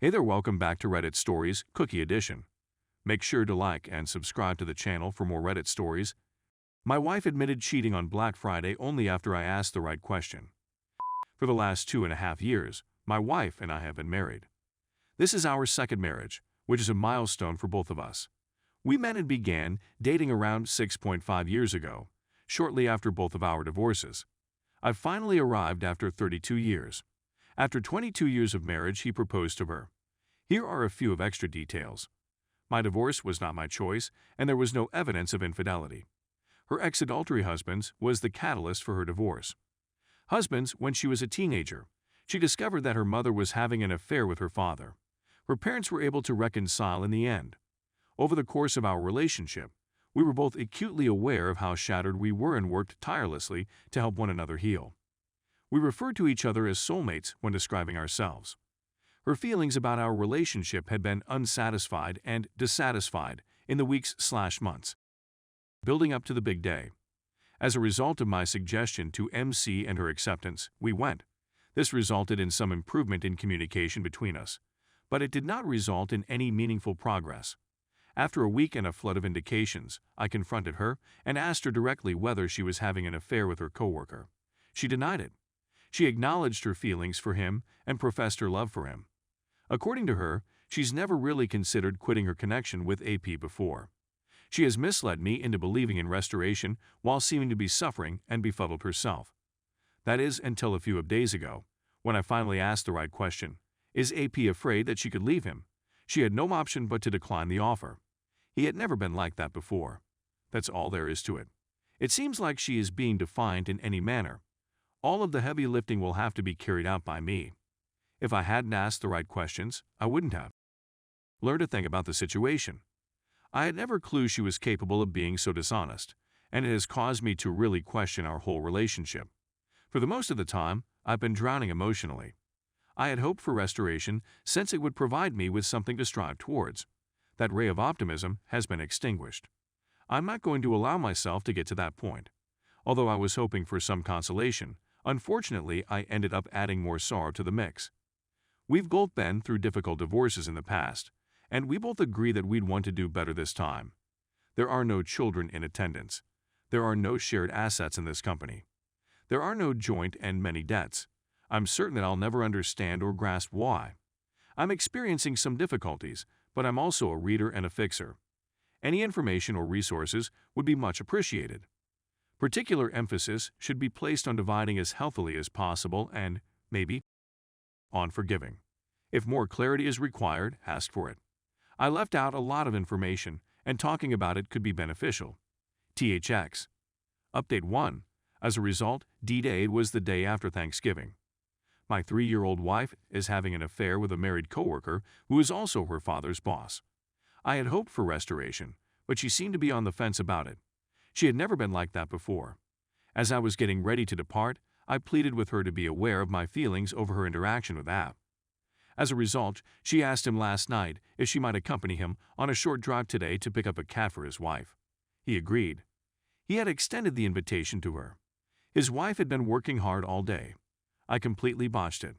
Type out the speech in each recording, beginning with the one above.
Hey there, welcome back to Reddit Stories, Cookie Edition. Make sure to like and subscribe to the channel for more Reddit stories. My wife admitted cheating on Black Friday only after I asked the right question. For the last 2.5 years, my wife and I have been married. This is our second marriage, which is a milestone for both of us. We met and began dating around 6.5 years ago, shortly after both of our divorces. I've finally arrived after 32 years. After 22 years of marriage, he proposed to her. Here are a few of extra details. My divorce was not my choice, and there was no evidence of infidelity. Her ex-adultery husband was the catalyst for her divorce. Husbands, when she was a teenager, she discovered that her mother was having an affair with her father. Her parents were able to reconcile in the end. Over the course of our relationship, we were both acutely aware of how shattered we were and worked tirelessly to help one another heal. We referred to each other as soulmates when describing ourselves. Her feelings about our relationship had been unsatisfied and dissatisfied in the weeks/months building up to the big day. As a result of my suggestion to MC and her acceptance, we went. This resulted in some improvement in communication between us, but it did not result in any meaningful progress. After a week and a flood of indications, I confronted her and asked her directly whether she was having an affair with her coworker. She denied it. She acknowledged her feelings for him and professed her love for him. According to her, she's never really considered quitting her connection with AP before. She has misled me into believing in restoration while seeming to be suffering and befuddled herself. That is, until a few days ago, when I finally asked the right question, is AP afraid that she could leave him? She had no option but to decline the offer. He had never been like that before. That's all there is to it. It seems like she is being defiant in any manner. All of the heavy lifting will have to be carried out by me. If I hadn't asked the right questions, I wouldn't have learned a thing about the situation. I had never clued she was capable of being so dishonest, and it has caused me to really question our whole relationship. For the most of the time, I've been drowning emotionally. I had hoped for restoration since it would provide me with something to strive towards. That ray of optimism has been extinguished. I'm not going to allow myself to get to that point. Although I was hoping for some consolation, unfortunately I ended up adding more sorrow to the mix. We've both been through difficult divorces in the past, and we both agree that we'd want to do better this time. There are no children in attendance. There are no shared assets in this company. There are no joint and many debts. I'm certain that I'll never understand or grasp why. I'm experiencing some difficulties, but I'm also a reader and a fixer. Any information or resources would be much appreciated. Particular emphasis should be placed on dividing as healthily as possible and, maybe, on forgiving. If more clarity is required, ask for it. I left out a lot of information, and talking about it could be beneficial. THX. Update 1. As a result, D-Day was the day after Thanksgiving. My 3-year-old wife is having an affair with a married coworker who is also her father's boss. I had hoped for restoration, but she seemed to be on the fence about it. She had never been like that before. As I was getting ready to depart, I pleaded with her to be aware of my feelings over her interaction with App. As a result, she asked him last night if she might accompany him on a short drive today to pick up a cat for his wife. He agreed. He had extended the invitation to her. His wife had been working hard all day. I completely botched it.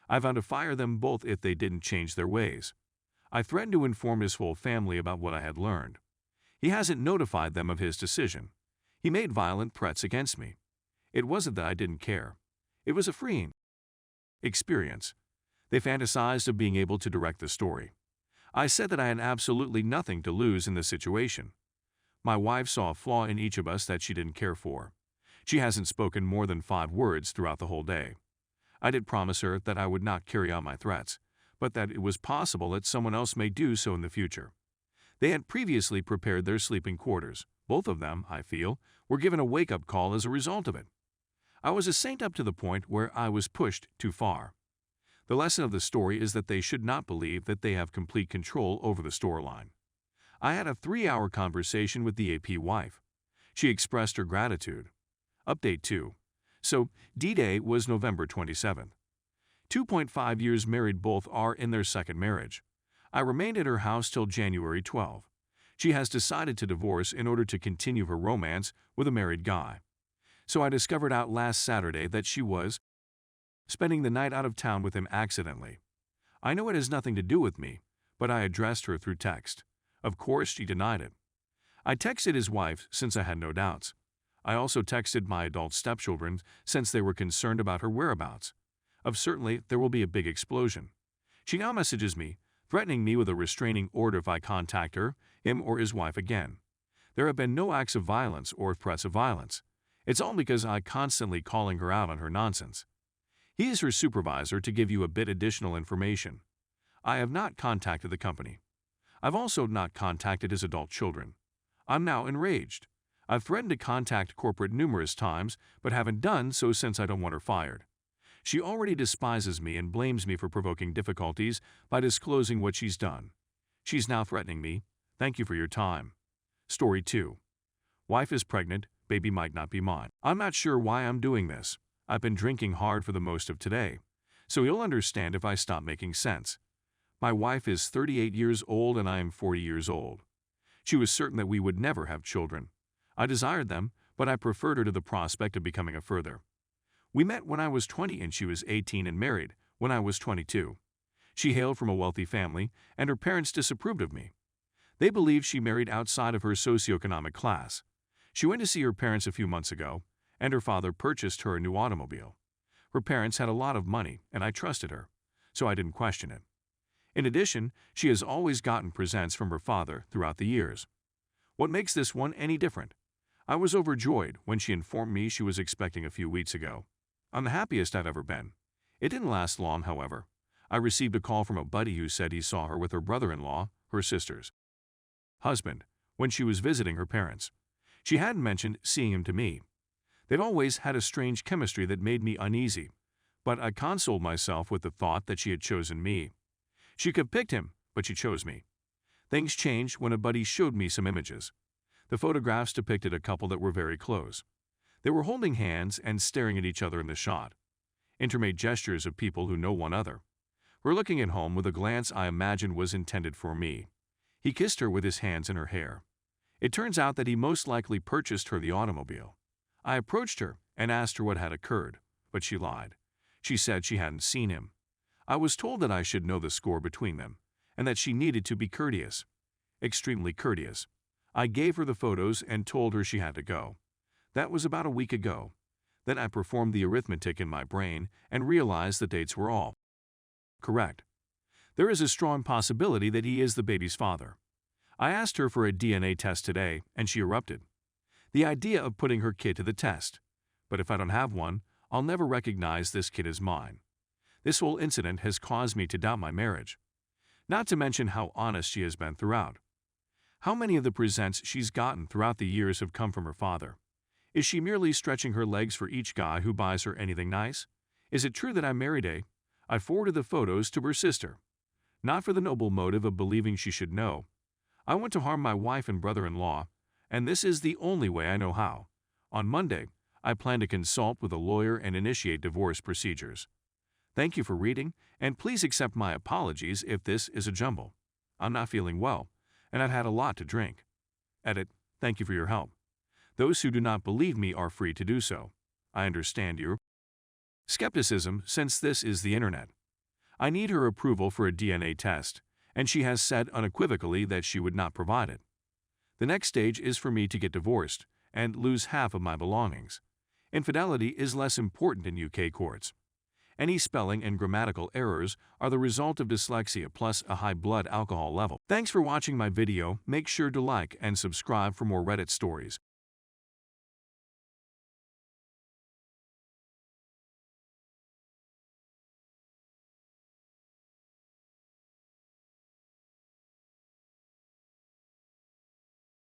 I vowed to fire them both if they didn't change their ways. I threatened to inform his whole family about what I had learned. He hasn't notified them of his decision. He made violent threats against me. It wasn't that I didn't care. It was a freeing experience. They fantasized of being able to direct the story. I said that I had absolutely nothing to lose in this situation. My wife saw a flaw in each of us that she didn't care for. She hasn't spoken more than 5 words throughout the whole day. I did promise her that I would not carry out my threats, but that it was possible that someone else may do so in the future. They had previously prepared their sleeping quarters. Both of them, I feel, were given a wake-up call as a result of it. I was a saint up to the point where I was pushed too far. The lesson of the story is that they should not believe that they have complete control over the storyline. I had a 3-hour conversation with the AP wife. She expressed her gratitude. Update 2. So, D-Day was November 27th. 2.5 years married, both are in their second marriage. I remained at her house till January 12. She has decided to divorce in order to continue her romance with a married guy. So I discovered out last Saturday that she was spending the night out of town with him accidentally. I know it has nothing to do with me, but I addressed her through text. Of course, she denied it. I texted his wife since I had no doubts. I also texted my adult stepchildren since they were concerned about her whereabouts. Certainly, there will be a big explosion. She now messages me, threatening me with a restraining order if I contact her, him, or his wife again. There have been no acts of violence or threats of violence. It's all because I constantly calling her out on her nonsense. He is her supervisor to give you a bit additional information. I have not contacted the company. I've also not contacted his adult children. I'm now enraged. I've threatened to contact corporate numerous times, but haven't done so since I don't want her fired. She already despises me and blames me for provoking difficulties by disclosing what she's done. She's now threatening me. Thank you for your time. Story 2. Wife is pregnant, baby might not be mine. I'm not sure why I'm doing this. I've been drinking hard for the most of today, so you'll understand if I stop making sense. My wife is 38 years old and I am 40 years old. She was certain that we would never have children. I desired them, but I preferred her to the prospect of becoming a further. We met when I was 20 and she was 18 and married when I was 22. She hailed from a wealthy family and her parents disapproved of me. They believed she married outside of her socioeconomic class. She went to see her parents a few months ago and her father purchased her a new automobile. Her parents had a lot of money and I trusted her, so I didn't question it. In addition, she has always gotten presents from her father throughout the years. What makes this one any different? I was overjoyed when she informed me she was expecting a few weeks ago. I'm the happiest I've ever been. It didn't last long, however. I received a call from a buddy who said he saw her with her brother-in-law, her sister's husband, when she was visiting her parents. She hadn't mentioned seeing him to me. They'd always had a strange chemistry that made me uneasy, but I consoled myself with the thought that she had chosen me. She could have picked him, but she chose me. Things changed when a buddy showed me some images. The photographs depicted a couple that were very close. They were holding hands and staring at each other in the shot. Intermade gestures of people who know one another. Were looking at home with a glance I imagined was intended for me. He kissed her with his hands in her hair. It turns out that he most likely purchased her the automobile. I approached her and asked her what had occurred, but she lied. She said she hadn't seen him. I was told that I should know the score between them, and that she needed to be courteous. Extremely courteous. I gave her the photos and told her she had to go. That was about a week ago. Then I performed the arithmetic in my brain and realized the dates were all correct. There is a strong possibility that he is the baby's father. I asked her for a DNA test today, and she erupted. The idea of putting her kid to the test. But if I don't have one, I'll never recognize this kid as mine. This whole incident has caused me to doubt my marriage. Not to mention how honest she has been throughout. How many of the presents she's gotten throughout the years have come from her father? Is she merely stretching her legs for each guy who buys her anything nice? Is it true that I married a? I forwarded the photos to her sister. Not for the noble motive of believing she should know. I want to harm my wife and brother-in-law, and this is the only way I know how. On Monday, I plan to consult with a lawyer and initiate divorce procedures. Thank you for reading, and please accept my apologies if this is a jumble. I'm not feeling well, and I've had a lot to drink. Edit. Thank you for your help. Those who do not believe me are free to do so. I understand your skepticism since this is the internet. I need her approval for a DNA test, and she has said unequivocally that she would not provide it. The next stage is for me to get divorced and lose half of my belongings. Infidelity is less important in UK courts. Any spelling and grammatical errors are the result of dyslexia plus a high blood alcohol level. Thanks for watching my video. Make sure to like and subscribe for more Reddit stories.